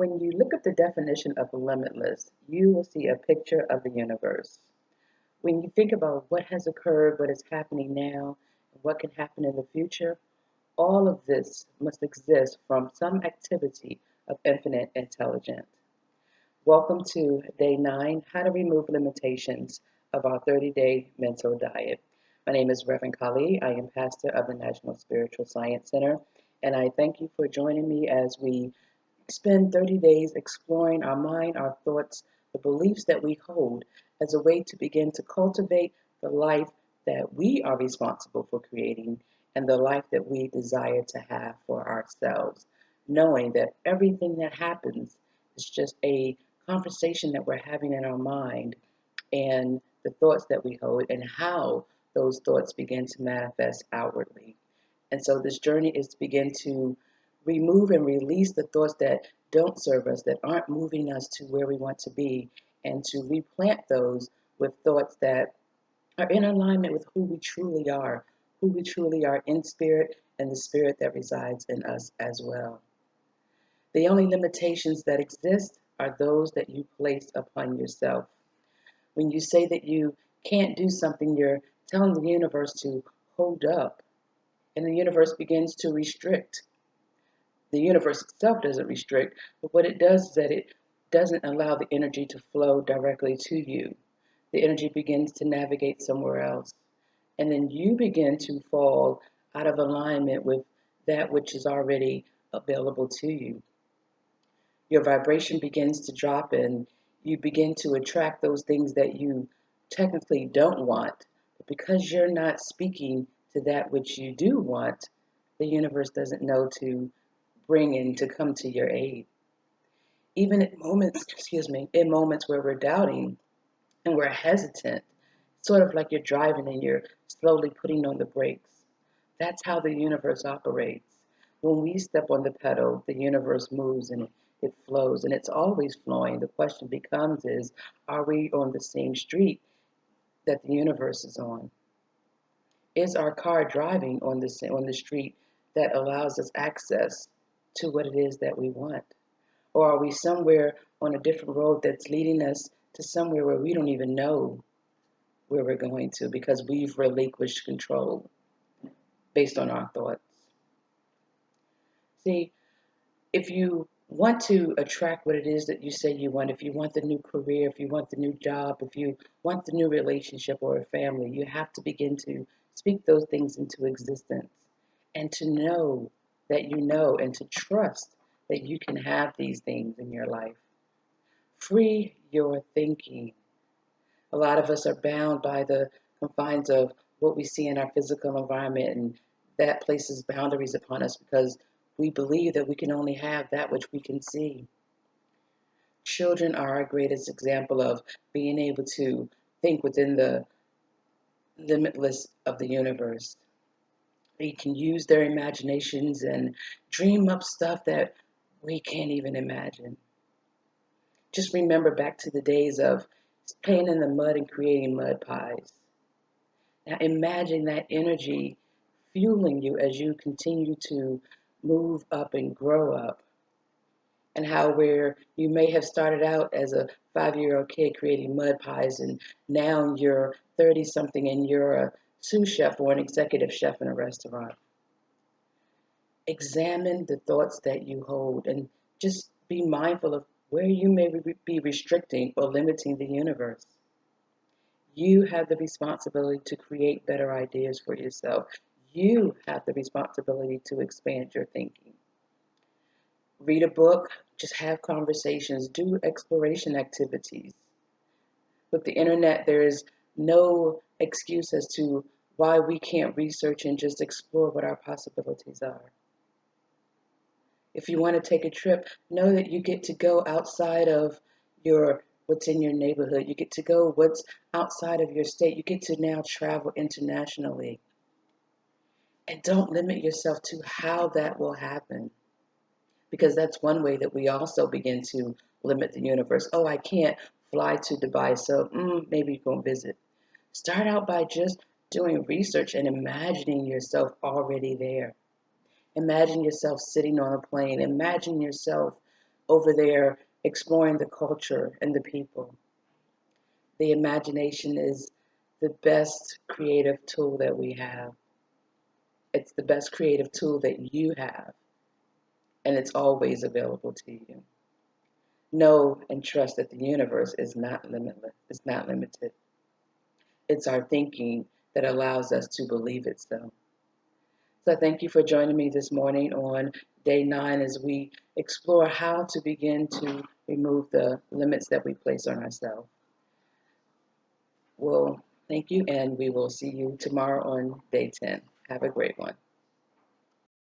When you look up the definition of limitless, you will see a picture of the universe. When you think about what has occurred, what is happening now, and what can happen in the future, all of this must exist from some activity of infinite intelligence. Welcome to day 9, How to Remove Limitations of Our 30-Day Mental Diet. My name is Reverend Kali. I am pastor of the National Spiritual Science Center, and I thank you for joining me as we spend 30 days exploring our mind, our thoughts, the beliefs that we hold as a way to begin to cultivate the life that we are responsible for creating and the life that we desire to have for ourselves, knowing that everything that happens is just a conversation that we're having in our mind and the thoughts that we hold and how those thoughts begin to manifest outwardly. And so this journey is to begin to remove and release the thoughts that don't serve us, that aren't moving us to where we want to be, and to replant those with thoughts that are in alignment with who we truly are in spirit, and the spirit that resides in us as well. The only limitations that exist are those that you place upon yourself. When you say that you can't do something, you're telling the universe to hold up, and the universe begins to restrict. The universe itself doesn't restrict, but what it does is that it doesn't allow the energy to flow directly to you. The energy begins to navigate somewhere else. And then you begin to fall out of alignment with that which is already available to you. Your vibration begins to drop and you begin to attract those things that you technically don't want. But because you're not speaking to that which you do want, the universe doesn't know to bring in to come to your aid. Even at moments, in moments where we're doubting and we're hesitant, sort of like you're driving and you're slowly putting on the brakes. That's how the universe operates. When we step on the pedal, the universe moves and it flows, and it's always flowing. The question becomes is, are we on the same street that the universe is on? Is our car driving on the street that allows us access to what it is that we want? Or are we somewhere on a different road that's leading us to somewhere where we don't even know where we're going to because we've relinquished control based on our thoughts? See, if you want to attract what it is that you say you want, if you want the new career, if you want the new job, if you want the new relationship or a family, you have to begin to speak those things into existence and to know that you know and to trust that you can have these things in your life. Free your thinking. A lot of us are bound by the confines of what we see in our physical environment, and that places boundaries upon us because we believe that we can only have that which we can see. Children are our greatest example of being able to think within the limitless of the universe. They can use their imaginations and dream up stuff that we can't even imagine. Just remember back to the days of playing in the mud and creating mud pies. Now imagine that energy fueling you as you continue to move up and grow up. And how where you may have started out as a 5-year-old kid creating mud pies and now you're 30 something and you're a sous chef or an executive chef in a restaurant. Examine the thoughts that you hold and just be mindful of where you may be restricting or limiting the universe. You have the responsibility to create better ideas for yourself. You have the responsibility to expand your thinking. Read a book, just have conversations, do exploration activities. With the internet, there is no excuse as to why we can't research and just explore what our possibilities are. If you want to take a trip, know that you get to go outside of what's in your neighborhood. You get to go what's outside of your state. You get to now travel internationally. And don't limit yourself to how that will happen, because that's one way that we also begin to limit the universe. Oh, I can't fly to Dubai, so maybe you go visit. Start out by just doing research and imagining yourself already there. Imagine yourself sitting on a plane. Imagine yourself over there exploring the culture and the people. The imagination is the best creative tool that we have. It's the best creative tool that you have, and it's always available to you. Know and trust that the universe is not limitless, it's not limited. It's our thinking that allows us to believe it so. So thank you for joining me this morning on day 9 as we explore how to begin to remove the limits that we place on ourselves. Well, thank you, and we will see you tomorrow on day 10. Have a great one.